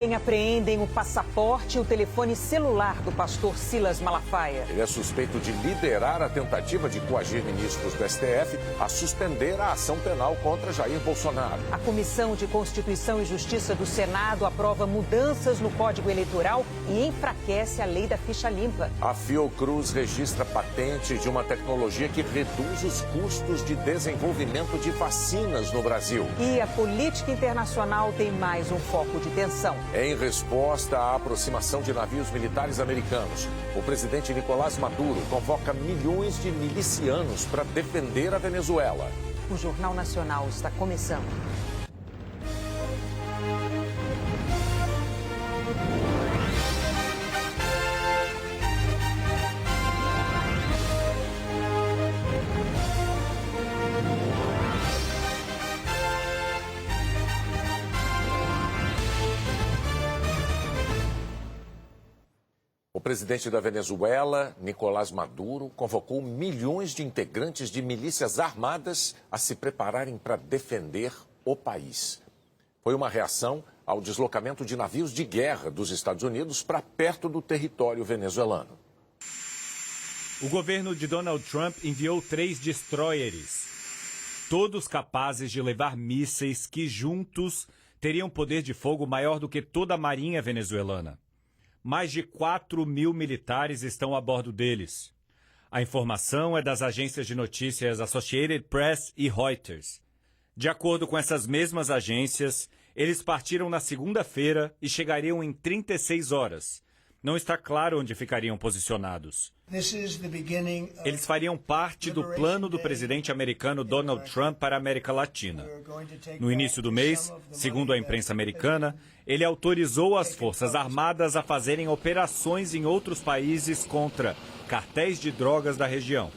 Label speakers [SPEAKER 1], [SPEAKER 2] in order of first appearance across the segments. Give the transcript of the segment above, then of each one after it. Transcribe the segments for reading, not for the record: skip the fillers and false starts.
[SPEAKER 1] Apreendem o passaporte e o telefone celular do pastor Silas Malafaia.
[SPEAKER 2] Ele é suspeito de liderar a tentativa de coagir ministros do STF a suspender a ação penal contra Jair Bolsonaro.
[SPEAKER 1] A Comissão de Constituição e Justiça do Senado aprova mudanças no Código Eleitoral e enfraquece a lei da ficha limpa.
[SPEAKER 2] A Fiocruz registra patente de uma tecnologia que reduz os custos de desenvolvimento de vacinas no Brasil.
[SPEAKER 1] E a política internacional tem mais um foco de tensão.
[SPEAKER 2] Em resposta à aproximação de navios militares americanos, o presidente Nicolás Maduro convoca milhões de milicianos para defender a Venezuela.
[SPEAKER 1] O Jornal Nacional está começando.
[SPEAKER 2] O presidente da Venezuela, Nicolás Maduro, convocou milhões de integrantes de milícias armadas a se prepararem para defender o país. Foi uma reação ao deslocamento de navios de guerra dos Estados Unidos para perto do território venezuelano.
[SPEAKER 3] O governo de Donald Trump enviou 3 destroyers, todos capazes de levar mísseis que juntos teriam poder de fogo maior do que toda a marinha venezuelana. Mais de 4.000 militares estão a bordo deles. A informação é das agências de notícias Associated Press e Reuters. De acordo com essas mesmas agências, eles partiram na segunda-feira e chegariam em 36 horas. Não está claro onde ficariam posicionados. Eles fariam parte do plano do presidente americano Donald Trump para a América Latina. No início do mês, segundo a imprensa americana, ele autorizou as Forças Armadas a fazerem operações em outros países contra cartéis de drogas da região.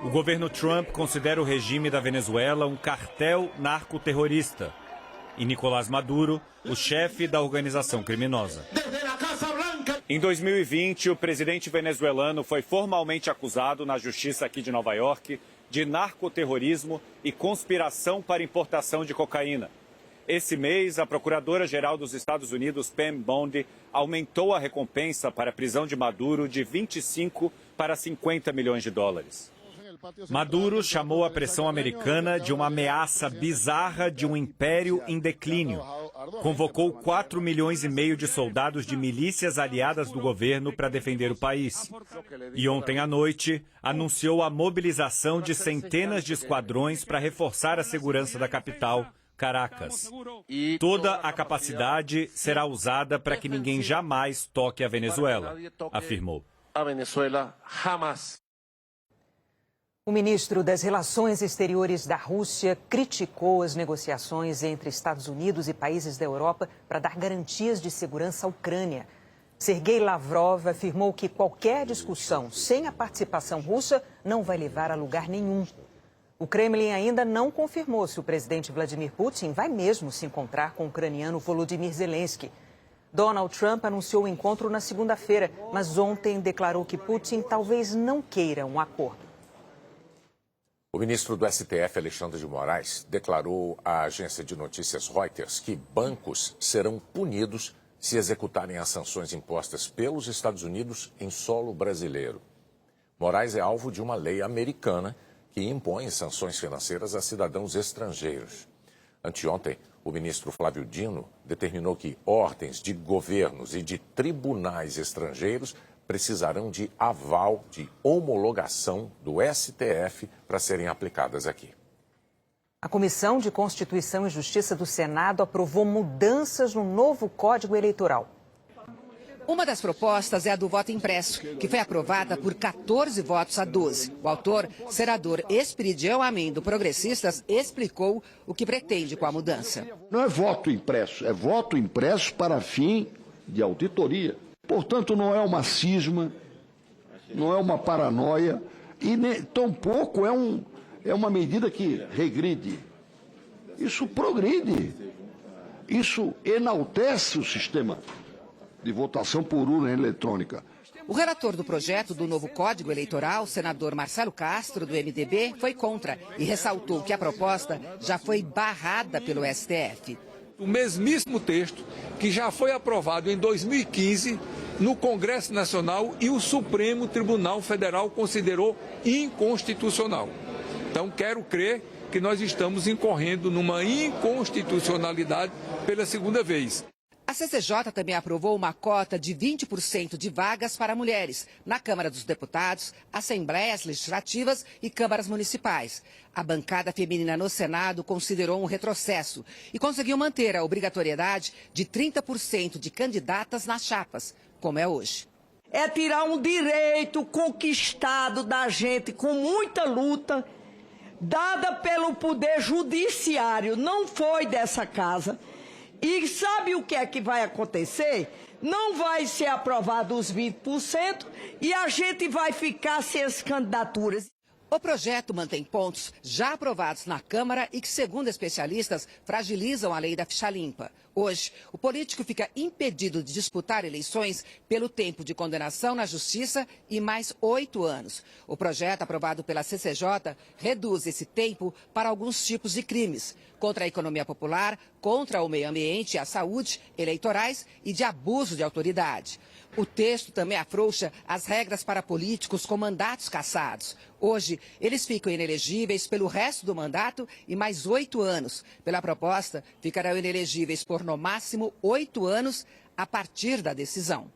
[SPEAKER 3] O governo Trump considera o regime da Venezuela um cartel narcoterrorista e Nicolás Maduro o chefe da organização criminosa. Em 2020, o presidente venezuelano foi formalmente acusado na justiça aqui de Nova York de narcoterrorismo e conspiração para importação de cocaína. Esse mês, a Procuradora-Geral dos Estados Unidos, Pam Bondi, aumentou a recompensa para a prisão de Maduro de 25 para 50 milhões de dólares. Maduro chamou a pressão americana de uma ameaça bizarra de um império em declínio. Convocou 4,5 milhões de soldados de milícias aliadas do governo para defender o país. E ontem à noite, anunciou a mobilização de centenas de esquadrões para reforçar a segurança da capital, Caracas. Toda a capacidade será usada para que ninguém jamais toque a Venezuela, afirmou.
[SPEAKER 1] O ministro das Relações Exteriores da Rússia criticou as negociações entre Estados Unidos e países da Europa para dar garantias de segurança à Ucrânia. Sergei Lavrov afirmou que qualquer discussão sem a participação russa não vai levar a lugar nenhum. O Kremlin ainda não confirmou se o presidente Vladimir Putin vai mesmo se encontrar com o ucraniano Volodymyr Zelensky. Donald Trump anunciou o encontro na segunda-feira, mas ontem declarou que Putin talvez não queira um acordo.
[SPEAKER 2] O ministro do STF, Alexandre de Moraes, declarou à agência de notícias Reuters que bancos serão punidos se executarem as sanções impostas pelos Estados Unidos em solo brasileiro. Moraes é alvo de uma lei americana que impõe sanções financeiras a cidadãos estrangeiros. Anteontem, o ministro Flávio Dino determinou que ordens de governos e de tribunais estrangeiros precisarão de aval, de homologação do STF para serem aplicadas aqui.
[SPEAKER 1] A Comissão de Constituição e Justiça do Senado aprovou mudanças no novo Código Eleitoral.
[SPEAKER 4] Uma das propostas é a do voto impresso, que foi aprovada por 14 votos a 12. O autor, senador Esperidião Amin, do Progressistas, explicou o que pretende com a mudança.
[SPEAKER 5] Não é voto impresso, é voto impresso para fim de auditoria. Portanto, não é uma cisma, não é uma paranoia e tampouco é uma medida que regride. Isso progride, isso enaltece o sistema de votação por urna eletrônica.
[SPEAKER 4] O relator do projeto do novo Código Eleitoral, o senador Marcelo Castro, do MDB, foi contra e ressaltou que a proposta já foi barrada pelo STF.
[SPEAKER 6] O mesmíssimo texto que já foi aprovado em 2015 no Congresso Nacional e o Supremo Tribunal Federal considerou inconstitucional. Então, quero crer que nós estamos incorrendo numa inconstitucionalidade pela segunda vez.
[SPEAKER 4] A CCJ também aprovou uma cota de 20% de vagas para mulheres na Câmara dos Deputados, Assembleias Legislativas e Câmaras Municipais. A bancada feminina no Senado considerou um retrocesso e conseguiu manter a obrigatoriedade de 30% de candidatas nas chapas, como é hoje.
[SPEAKER 7] É tirar um direito conquistado da gente com muita luta, dada pelo Poder Judiciário, não foi dessa casa. E sabe o que é que vai acontecer? Não vai ser aprovado os 20% e a gente vai ficar sem as candidaturas.
[SPEAKER 4] O projeto mantém pontos já aprovados na Câmara e que, segundo especialistas, fragilizam a lei da ficha limpa. Hoje, o político fica impedido de disputar eleições pelo tempo de condenação na Justiça e mais 8 anos. O projeto aprovado pela CCJ reduz esse tempo para alguns tipos de crimes, contra a economia popular, contra o meio ambiente e a saúde, eleitorais e de abuso de autoridade. O texto também afrouxa as regras para políticos com mandatos cassados. Hoje, eles ficam inelegíveis pelo resto do mandato e mais 8 anos. Pela proposta, ficarão inelegíveis por no máximo 8 anos a partir da decisão.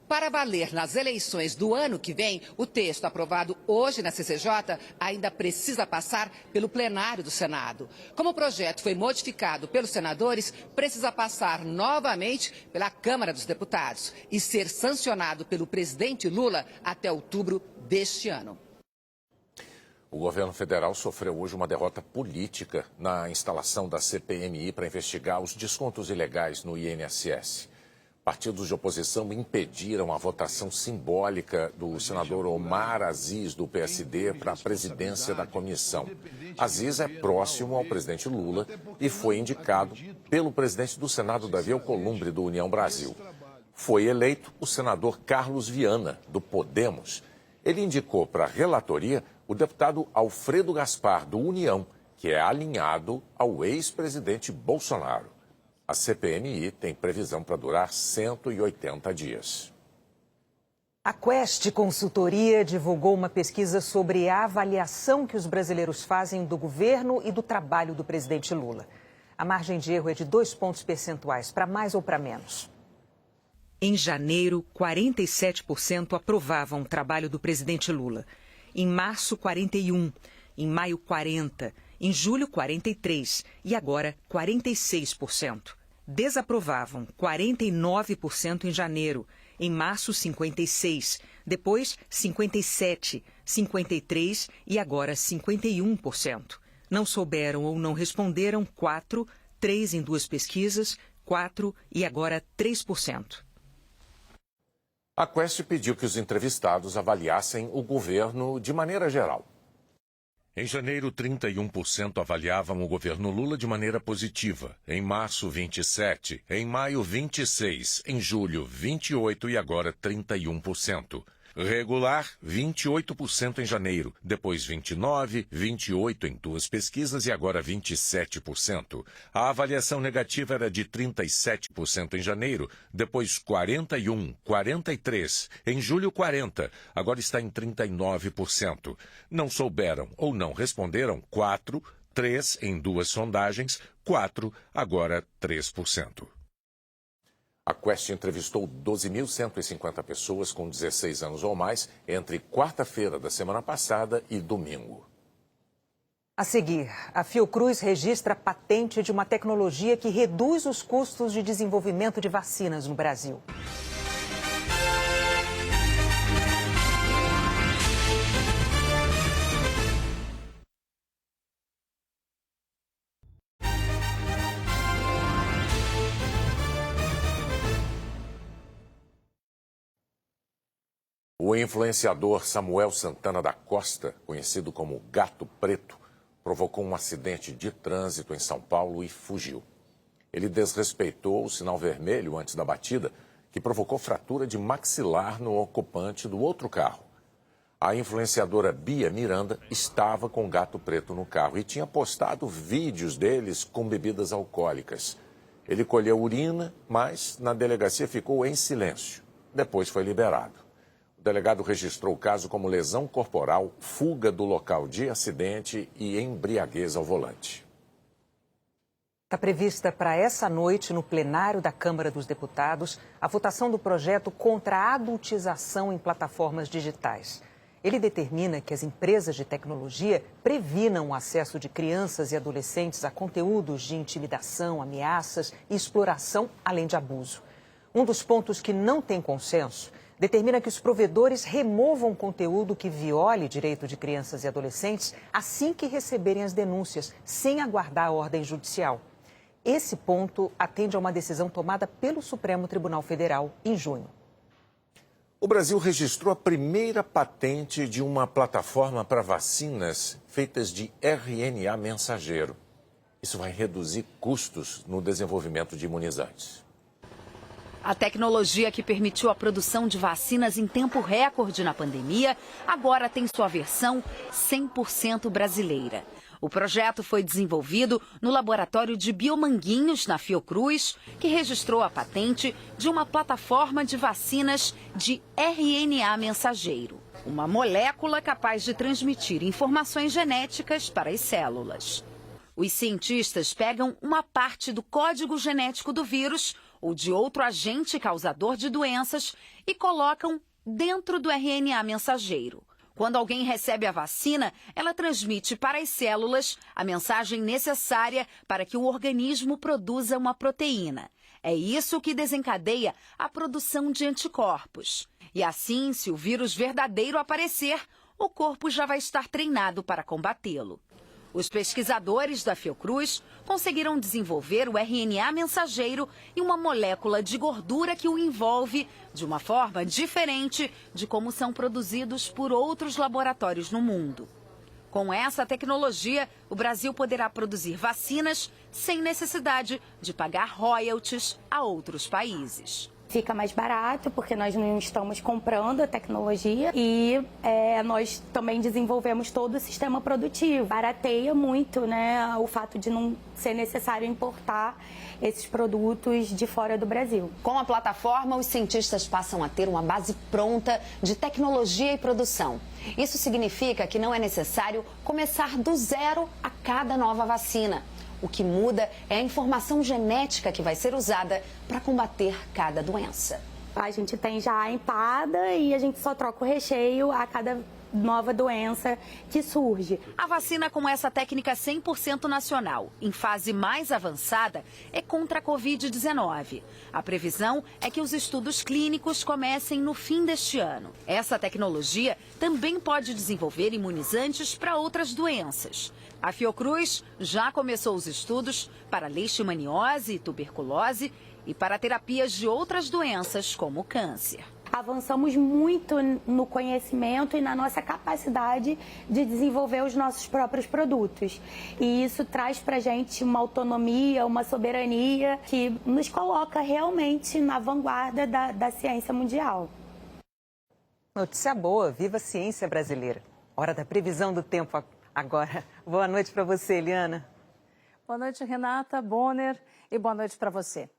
[SPEAKER 4] Para valer nas eleições do ano que vem, o texto aprovado hoje na CCJ ainda precisa passar pelo plenário do Senado. Como o projeto foi modificado pelos senadores, precisa passar novamente pela Câmara dos Deputados e ser sancionado pelo presidente Lula até outubro deste ano.
[SPEAKER 2] O governo federal sofreu hoje uma derrota política na instalação da CPMI para investigar os descontos ilegais no INSS. Partidos de oposição impediram a votação simbólica do senador Omar Aziz, do PSD, para a presidência da comissão. Aziz é próximo ao presidente Lula e foi indicado pelo presidente do Senado, Davi Alcolumbre, do União Brasil. Foi eleito o senador Carlos Viana, do Podemos. Ele indicou para a relatoria o deputado Alfredo Gaspar, do União, que é alinhado ao ex-presidente Bolsonaro. A CPMI tem previsão para durar 180 dias.
[SPEAKER 1] A Quest Consultoria divulgou uma pesquisa sobre a avaliação que os brasileiros fazem do governo e do trabalho do presidente Lula. A margem de erro é de 2 pontos percentuais, para mais ou para menos. Em janeiro, 47% aprovavam o trabalho do presidente Lula. Em março, 41%. Em maio, 40%. Em julho, 43%. E agora, 46%. Desaprovavam 49% em janeiro. Em março, 56%. Depois, 57%. 53% e agora 51%. Não souberam ou não responderam 4%. 3% em 2 pesquisas. 4% e agora 3%.
[SPEAKER 2] A Quest pediu que os entrevistados avaliassem o governo de maneira geral. Em janeiro, 31% avaliavam o governo Lula de maneira positiva. Em março, 27%. Em maio, 26%. Em julho, 28% e agora 31%. Regular, 28% em janeiro. Depois, 29%, 28% em 2 pesquisas e agora 27%. A avaliação negativa era de 37% em janeiro. Depois, 41%, 43%. Em julho, 40%. Agora está em 39%. Não souberam ou não responderam 4%, 3% em 2 sondagens, 4%, agora 3%. A Quest entrevistou 12.150 pessoas com 16 anos ou mais entre quarta-feira da semana passada e domingo.
[SPEAKER 1] A seguir, a Fiocruz registra a patente de uma tecnologia que reduz os custos de desenvolvimento de vacinas no Brasil.
[SPEAKER 2] O influenciador Samuel Santana da Costa, conhecido como Gato Preto, provocou um acidente de trânsito em São Paulo e fugiu. Ele desrespeitou o sinal vermelho antes da batida, que provocou fratura de maxilar no ocupante do outro carro. A influenciadora Bia Miranda estava com o Gato Preto no carro e tinha postado vídeos deles com bebidas alcoólicas. Ele colheu urina, mas na delegacia ficou em silêncio. Depois foi liberado. O delegado registrou o caso como lesão corporal, fuga do local de acidente e embriaguez ao volante.
[SPEAKER 1] Está prevista para essa noite, no plenário da Câmara dos Deputados, a votação do projeto contra a adultização em plataformas digitais. Ele determina que as empresas de tecnologia previnam o acesso de crianças e adolescentes a conteúdos de intimidação, ameaças e exploração, além de abuso. Um dos pontos que não tem consenso determina que os provedores removam conteúdo que viole direito de crianças e adolescentes assim que receberem as denúncias, sem aguardar a ordem judicial. Esse ponto atende a uma decisão tomada pelo Supremo Tribunal Federal em junho.
[SPEAKER 2] O Brasil registrou a primeira patente de uma plataforma para vacinas feitas de RNA mensageiro. Isso vai reduzir custos no desenvolvimento de imunizantes.
[SPEAKER 8] A tecnologia que permitiu a produção de vacinas em tempo recorde na pandemia agora tem sua versão 100% brasileira. O projeto foi desenvolvido no laboratório de Biomanguinhos, na Fiocruz, que registrou a patente de uma plataforma de vacinas de RNA mensageiro, uma molécula capaz de transmitir informações genéticas para as células. Os cientistas pegam uma parte do código genético do vírus ou de outro agente causador de doenças e colocam dentro do RNA mensageiro. Quando alguém recebe a vacina, ela transmite para as células a mensagem necessária para que o organismo produza uma proteína. É isso que desencadeia a produção de anticorpos. E assim, se o vírus verdadeiro aparecer, o corpo já vai estar treinado para combatê-lo. Os pesquisadores da Fiocruz conseguiram desenvolver o RNA mensageiro em uma molécula de gordura que o envolve de uma forma diferente de como são produzidos por outros laboratórios no mundo. Com essa tecnologia, o Brasil poderá produzir vacinas sem necessidade de pagar royalties a outros países.
[SPEAKER 9] Fica mais barato porque nós não estamos comprando a tecnologia e nós também desenvolvemos todo o sistema produtivo. Barateia muito, né, o fato de não ser necessário importar esses produtos de fora do Brasil.
[SPEAKER 10] Com a plataforma, os cientistas passam a ter uma base pronta de tecnologia e produção. Isso significa que não é necessário começar do zero a cada nova vacina. O que muda é a informação genética que vai ser usada para combater cada doença.
[SPEAKER 9] A gente tem já a empada e a gente só troca o recheio a cada nova doença que surge.
[SPEAKER 8] A vacina com essa técnica 100% nacional, em fase mais avançada, é contra a Covid-19. A previsão é que os estudos clínicos comecem no fim deste ano. Essa tecnologia também pode desenvolver imunizantes para outras doenças. A Fiocruz já começou os estudos para leishmaniose e tuberculose e para terapias de outras doenças, como o câncer.
[SPEAKER 9] Avançamos muito no conhecimento e na nossa capacidade de desenvolver os nossos próprios produtos. E isso traz para a gente uma autonomia, uma soberania que nos coloca realmente na vanguarda da ciência mundial.
[SPEAKER 1] Notícia boa, viva a ciência brasileira. Hora da previsão do tempo agora. Boa noite para você, Eliana.
[SPEAKER 11] Boa noite, Renata, Bonner, e boa noite para você.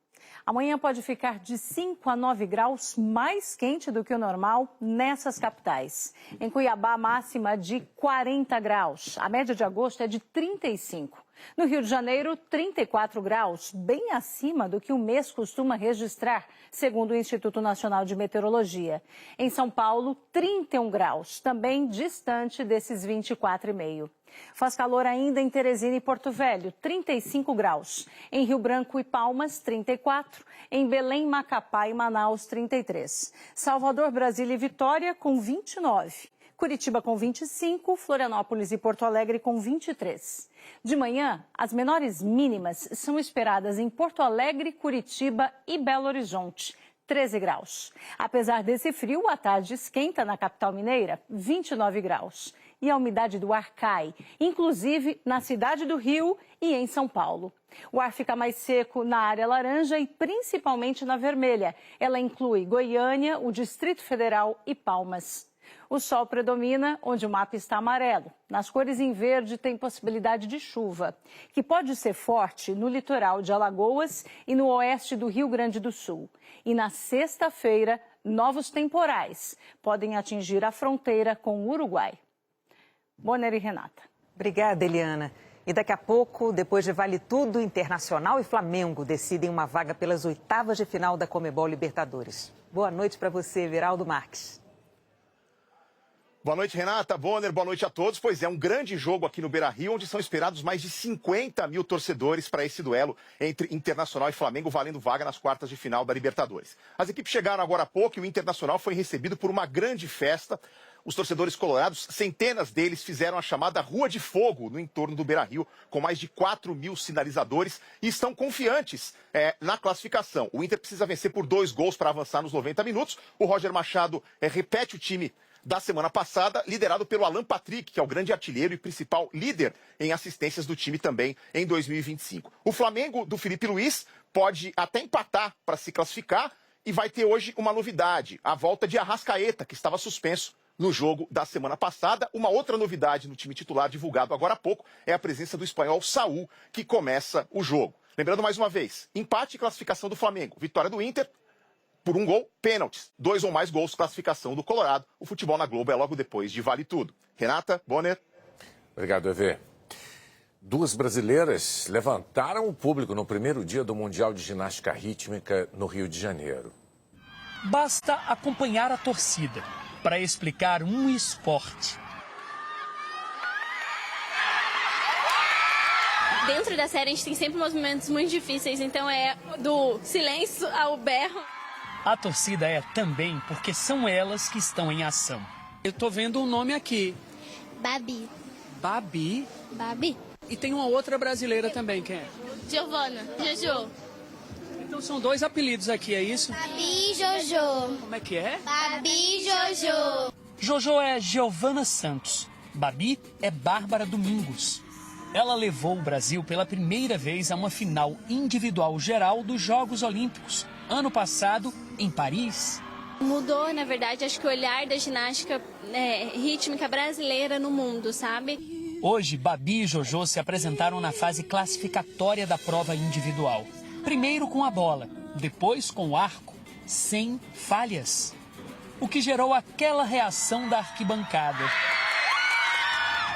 [SPEAKER 11] Amanhã pode ficar de 5 a 9 graus mais quente do que o normal nessas capitais. Em Cuiabá, máxima de 40 graus. A média de agosto é de 35. No Rio de Janeiro, 34 graus, bem acima do que o mês costuma registrar, segundo o Instituto Nacional de Meteorologia. Em São Paulo, 31 graus, também distante desses 24,5. Faz calor ainda em Teresina e Porto Velho, 35 graus. Em Rio Branco e Palmas, 34. Em Belém, Macapá e Manaus, 33. Salvador, Brasília e Vitória, com 29. Curitiba com 25, Florianópolis e Porto Alegre com 23. De manhã, as menores mínimas são esperadas em Porto Alegre, Curitiba e Belo Horizonte, 13 graus. Apesar desse frio, a tarde esquenta na capital mineira, 29 graus. E a umidade do ar cai, inclusive na cidade do Rio e em São Paulo. O ar fica mais seco na área laranja e principalmente na vermelha. Ela inclui Goiânia, o Distrito Federal e Palmas. O sol predomina onde o mapa está amarelo. Nas cores em verde tem possibilidade de chuva, que pode ser forte no litoral de Alagoas e no oeste do Rio Grande do Sul. E na sexta-feira, novos temporais podem atingir a fronteira com o Uruguai. Bonner e Renata.
[SPEAKER 1] Obrigada, Eliana. E daqui a pouco, depois de Vale Tudo, Internacional e Flamengo decidem uma vaga pelas oitavas de final da Conmebol Libertadores. Boa noite para você, Everaldo Marques.
[SPEAKER 12] Boa noite, Renata, Bonner, boa noite a todos. Pois é, um grande jogo aqui no Beira-Rio, onde são esperados mais de 50 mil torcedores para esse duelo entre Internacional e Flamengo, valendo vaga nas quartas de final da Libertadores. As equipes chegaram agora há pouco e o Internacional foi recebido por uma grande festa. Os torcedores colorados, centenas deles, fizeram a chamada Rua de Fogo no entorno do Beira-Rio, com mais de 4 mil sinalizadores e estão confiantes na classificação. O Inter precisa vencer por 2 gols para avançar nos 90 minutos. O Roger Machado repete o time da semana passada, liderado pelo Alan Patrick, que é o grande artilheiro e principal líder em assistências do time também em 2025. O Flamengo do Felipe Luiz pode até empatar para se classificar e vai ter hoje uma novidade, a volta de Arrascaeta, que estava suspenso no jogo da semana passada. Uma outra novidade no time titular divulgado agora há pouco é a presença do espanhol Saúl, que começa o jogo. Lembrando mais uma vez, empate e classificação do Flamengo, vitória do Inter por 1 gol, pênaltis, 2 ou mais gols, classificação do Colorado. O Futebol na Globo é logo depois de Vale Tudo. Renata, Bonner.
[SPEAKER 2] Obrigado, Evê. 2 brasileiras levantaram o público no primeiro dia do Mundial de Ginástica Rítmica no Rio de Janeiro.
[SPEAKER 13] Basta acompanhar a torcida para explicar um esporte.
[SPEAKER 14] Dentro da série a gente tem sempre movimentos muito difíceis, então é do silêncio ao berro.
[SPEAKER 13] A torcida é também porque são elas que estão em ação. Eu tô vendo um nome aqui.
[SPEAKER 14] Babi.
[SPEAKER 13] Babi?
[SPEAKER 14] Babi.
[SPEAKER 13] E tem uma outra brasileira também, quem é?
[SPEAKER 14] Giovana. Jojo.
[SPEAKER 13] Então são 2 apelidos aqui, é isso?
[SPEAKER 14] Babi e Jojo.
[SPEAKER 13] Como é que é?
[SPEAKER 14] Babi e Jojo.
[SPEAKER 13] Jojo é Giovana Santos. Babi é Bárbara Domingos. Ela levou o Brasil pela primeira vez a uma final individual geral dos Jogos Olímpicos, ano passado, em Paris.
[SPEAKER 14] Mudou, na verdade, acho que o olhar da ginástica rítmica brasileira no mundo, sabe?
[SPEAKER 13] Hoje, Babi e Jojo se apresentaram na fase classificatória da prova individual. Primeiro com a bola, depois com o arco, sem falhas. O que gerou aquela reação da arquibancada.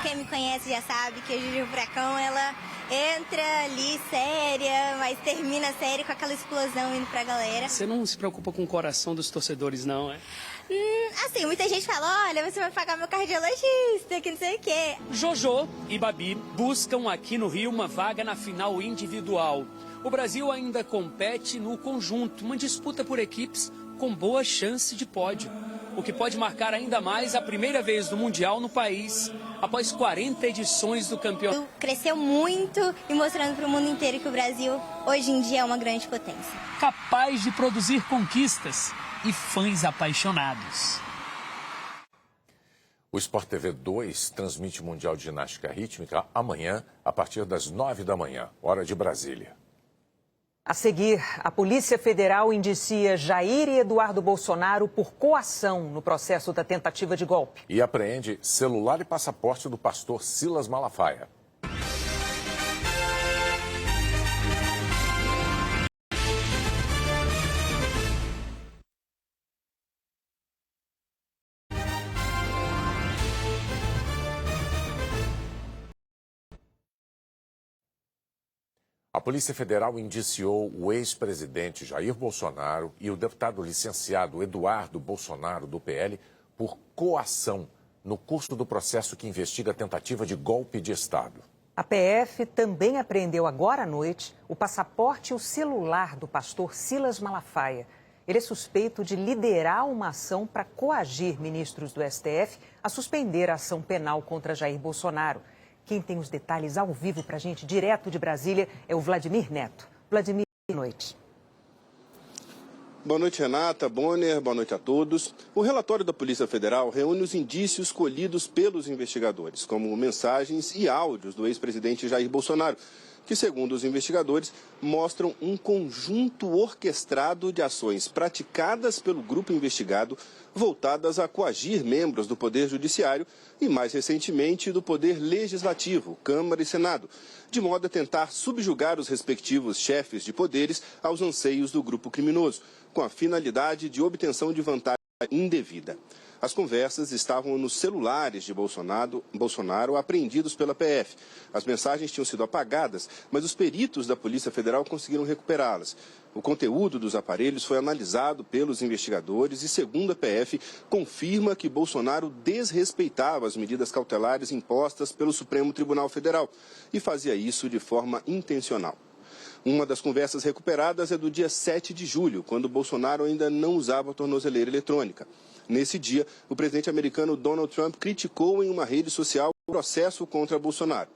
[SPEAKER 15] Quem me conhece já sabe que a Juju Furacão, ela entra ali séria, mas termina séria com aquela explosão indo pra galera.
[SPEAKER 13] Você não se preocupa com o coração dos torcedores, não, é?
[SPEAKER 15] Assim, muita gente fala, olha, você vai pagar meu cardiologista, que não sei o quê.
[SPEAKER 13] Jojo e Babi buscam aqui no Rio uma vaga na final individual. O Brasil ainda compete no conjunto, uma disputa por equipes com boa chance de pódio. O que pode marcar ainda mais a primeira vez do Mundial no país, após 40 edições do campeonato.
[SPEAKER 15] Cresceu muito e mostrando para o mundo inteiro que o Brasil, hoje em dia, é uma grande potência.
[SPEAKER 13] Capaz de produzir conquistas e fãs apaixonados.
[SPEAKER 2] O Sport TV 2 transmite o Mundial de Ginástica Rítmica amanhã, a partir das 9 da manhã, hora de Brasília.
[SPEAKER 1] A seguir, a Polícia Federal indicia Jair e Eduardo Bolsonaro por coação no processo da tentativa de golpe.
[SPEAKER 2] E apreende celular e passaporte do pastor Silas Malafaia. A Polícia Federal indiciou o ex-presidente Jair Bolsonaro e o deputado licenciado Eduardo Bolsonaro, do PL, por coação no curso do processo que investiga a tentativa de golpe de Estado.
[SPEAKER 1] A PF também apreendeu agora à noite o passaporte e o celular do pastor Silas Malafaia. Ele é suspeito de liderar uma ação para coagir ministros do STF a suspender a ação penal contra Jair Bolsonaro. Quem tem os detalhes ao vivo para a gente, direto de Brasília, é o Vladimir Neto. Vladimir, boa noite.
[SPEAKER 16] Boa noite, Renata, Bonner, boa noite a todos. O relatório da Polícia Federal reúne os indícios colhidos pelos investigadores, como mensagens e áudios do ex-presidente Jair Bolsonaro, que, segundo os investigadores, mostram um conjunto orquestrado de ações praticadas pelo grupo investigado voltadas a coagir membros do Poder Judiciário e, mais recentemente, do Poder Legislativo, Câmara e Senado, de modo a tentar subjugar os respectivos chefes de poderes aos anseios do grupo criminoso, com a finalidade de obtenção de vantagem indevida. As conversas estavam nos celulares de Bolsonaro apreendidos pela PF. As mensagens tinham sido apagadas, mas os peritos da Polícia Federal conseguiram recuperá-las. O conteúdo dos aparelhos foi analisado pelos investigadores e, segundo a PF, confirma que Bolsonaro desrespeitava as medidas cautelares impostas pelo Supremo Tribunal Federal e fazia isso de forma intencional. Uma das conversas recuperadas é do dia 7 de julho, quando Bolsonaro ainda não usava a tornozeleira eletrônica. Nesse dia, o presidente americano Donald Trump criticou em uma rede social o processo contra Bolsonaro.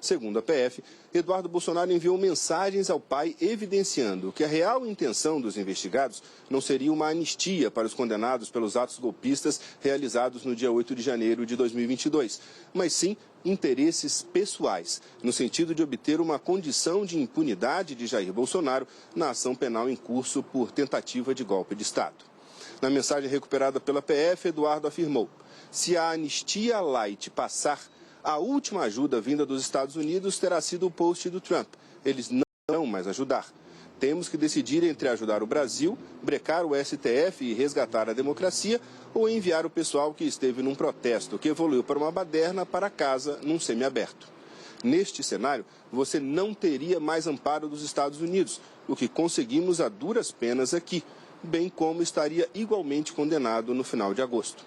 [SPEAKER 16] Segundo a PF, Eduardo Bolsonaro enviou mensagens ao pai evidenciando que a real intenção dos investigados não seria uma anistia para os condenados pelos atos golpistas realizados no dia 8 de janeiro de 2022, mas sim interesses pessoais, no sentido de obter uma condição de impunidade de Jair Bolsonaro na ação penal em curso por tentativa de golpe de Estado. Na mensagem recuperada pela PF, Eduardo afirmou: se a anistia light passar, a última ajuda vinda dos Estados Unidos terá sido o post do Trump. Eles não vão mais ajudar. Temos que decidir entre ajudar o Brasil, brecar o STF e resgatar a democracia, ou enviar o pessoal que esteve num protesto que evoluiu para uma baderna para casa num semiaberto. Neste cenário, você não teria mais amparo dos Estados Unidos, o que conseguimos a duras penas aqui, bem como estaria igualmente condenado no final de agosto.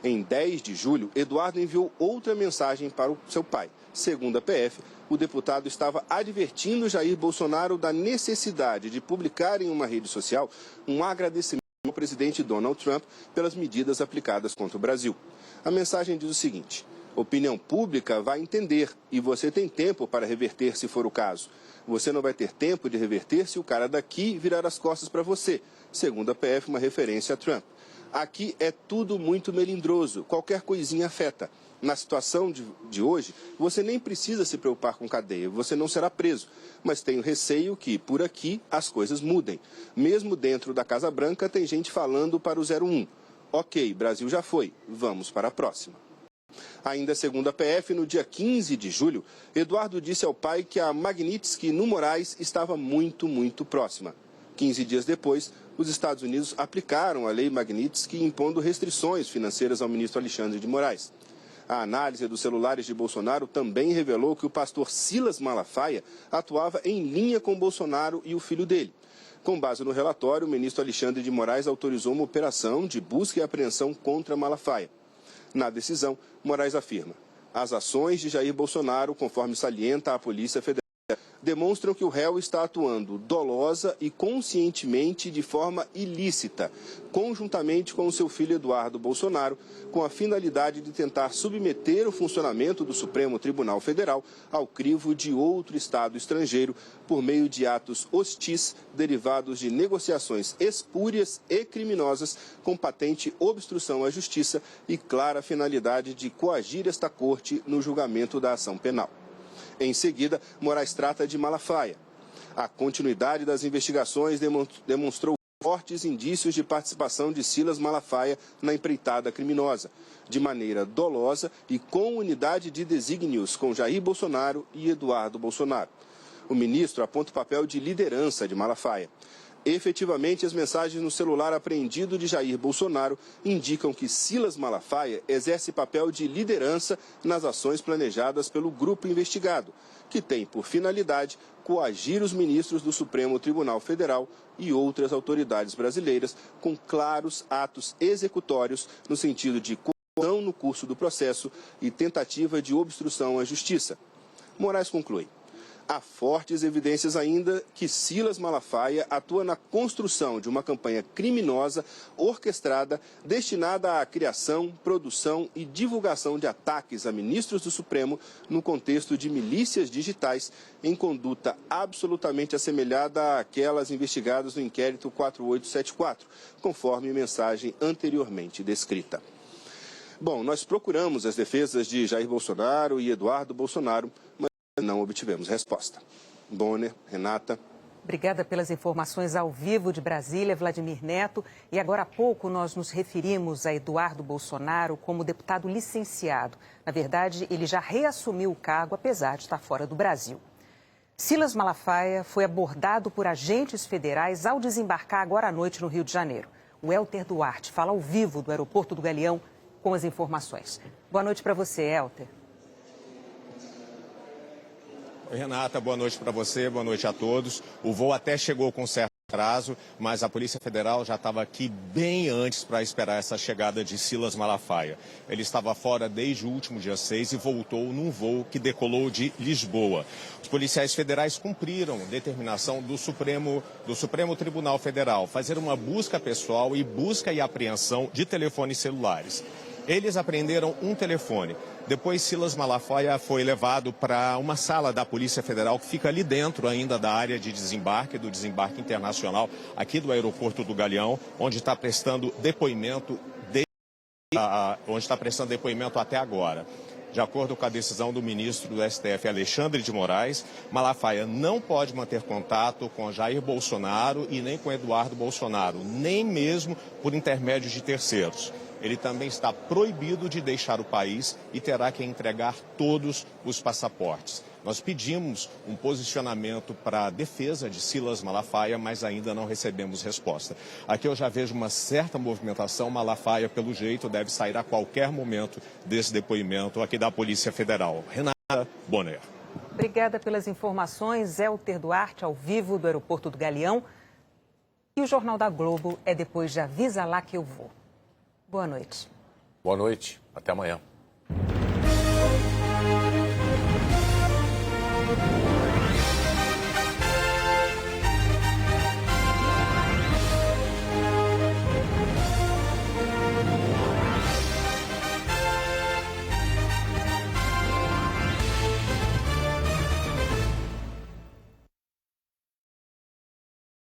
[SPEAKER 16] Em 10 de julho, Eduardo enviou outra mensagem para o seu pai. Segundo a PF, o deputado estava advertindo Jair Bolsonaro da necessidade de publicar em uma rede social um agradecimento ao presidente Donald Trump pelas medidas aplicadas contra o Brasil. A mensagem diz o seguinte: opinião pública vai entender e você tem tempo para reverter se for o caso. Você não vai ter tempo de reverter se o cara daqui virar as costas para você. Segundo a PF, uma referência a Trump. Aqui é tudo muito melindroso, qualquer coisinha afeta. Na situação de hoje, você nem precisa se preocupar com cadeia, você não será preso. Mas tenho receio que, por aqui, as coisas mudem. Mesmo dentro da Casa Branca, tem gente falando para o 01. Ok, Brasil já foi, vamos para a próxima. Ainda segundo a PF, no dia 15 de julho, Eduardo disse ao pai que a Magnitsky no Moraes estava muito próxima. 15 dias depois, os Estados Unidos aplicaram a lei Magnitsky, impondo restrições financeiras ao ministro Alexandre de Moraes. A análise dos celulares de Bolsonaro também revelou que o pastor Silas Malafaia atuava em linha com Bolsonaro e o filho dele. Com base no relatório, o ministro Alexandre de Moraes autorizou uma operação de busca e apreensão contra Malafaia. Na decisão, Moraes afirma: as ações de Jair Bolsonaro, conforme salienta a Polícia Federal, demonstram que o réu está atuando dolosa e conscientemente de forma ilícita, conjuntamente com o seu filho Eduardo Bolsonaro, com a finalidade de tentar submeter o funcionamento do Supremo Tribunal Federal ao crivo de outro Estado estrangeiro por meio de atos hostis derivados de negociações espúrias e criminosas com patente obstrução à justiça e clara finalidade de coagir esta corte no julgamento da ação penal. Em seguida, Moraes trata de Malafaia. A continuidade das investigações demonstrou fortes indícios de participação de Silas Malafaia na empreitada criminosa, de maneira dolosa e com unidade de desígnios com Jair Bolsonaro e Eduardo Bolsonaro. O ministro aponta o papel de liderança de Malafaia. Efetivamente, as mensagens no celular apreendido de Jair Bolsonaro indicam que Silas Malafaia exerce papel de liderança nas ações planejadas pelo grupo investigado, que tem por finalidade coagir os ministros do Supremo Tribunal Federal e outras autoridades brasileiras com claros atos executórios no sentido de coação no curso do processo e tentativa de obstrução à justiça. Moraes conclui: há fortes evidências ainda que Silas Malafaia atua na construção de uma campanha criminosa orquestrada destinada à criação, produção e divulgação de ataques a ministros do Supremo no contexto de milícias digitais em conduta absolutamente assemelhada àquelas investigadas no inquérito 4874, conforme mensagem anteriormente descrita. Bom, nós procuramos as defesas de Jair Bolsonaro e Eduardo Bolsonaro, mas não obtivemos resposta. Bonner, Renata.
[SPEAKER 1] Obrigada pelas informações ao vivo de Brasília, Vladimir Neto. E agora há pouco nós nos referimos a Eduardo Bolsonaro como deputado licenciado. Na verdade, ele já reassumiu o cargo, apesar de estar fora do Brasil. Silas Malafaia foi abordado por agentes federais ao desembarcar agora à noite no Rio de Janeiro. O Elter Duarte fala ao vivo do aeroporto do Galeão com as informações. Boa noite para você, Elter.
[SPEAKER 17] Oi, Renata, boa noite para você, boa noite a todos. O voo até chegou com certo atraso, mas a Polícia Federal já estava aqui bem antes para esperar essa chegada de Silas Malafaia. Ele estava fora desde o último dia 6 e voltou num voo que decolou de Lisboa. Os policiais federais cumpriram determinação do Supremo Tribunal Federal, fazer uma busca pessoal e busca e apreensão de telefones celulares. Eles apreenderam um telefone. Depois, Silas Malafaia foi levado para uma sala da Polícia Federal que fica ali dentro ainda da área de desembarque, do desembarque internacional, aqui do aeroporto do Galeão, onde está prestando depoimento até agora. De acordo com a decisão do ministro do STF, Alexandre de Moraes, Malafaia não pode manter contato com Jair Bolsonaro e nem com Eduardo Bolsonaro, nem mesmo por intermédio de terceiros. Ele também está proibido de deixar o país e terá que entregar todos os passaportes. Nós pedimos um posicionamento para a defesa de Silas Malafaia, mas ainda não recebemos resposta. Aqui eu já vejo uma certa movimentação. Malafaia, pelo jeito, deve sair a qualquer momento desse depoimento aqui da Polícia Federal. Renata Bonner.
[SPEAKER 1] Obrigada pelas informações. Elter Duarte, ao vivo do aeroporto do Galeão. E o Jornal da Globo é depois de Avisa Lá Que Eu Vou. Boa noite.
[SPEAKER 2] Boa noite. Até amanhã.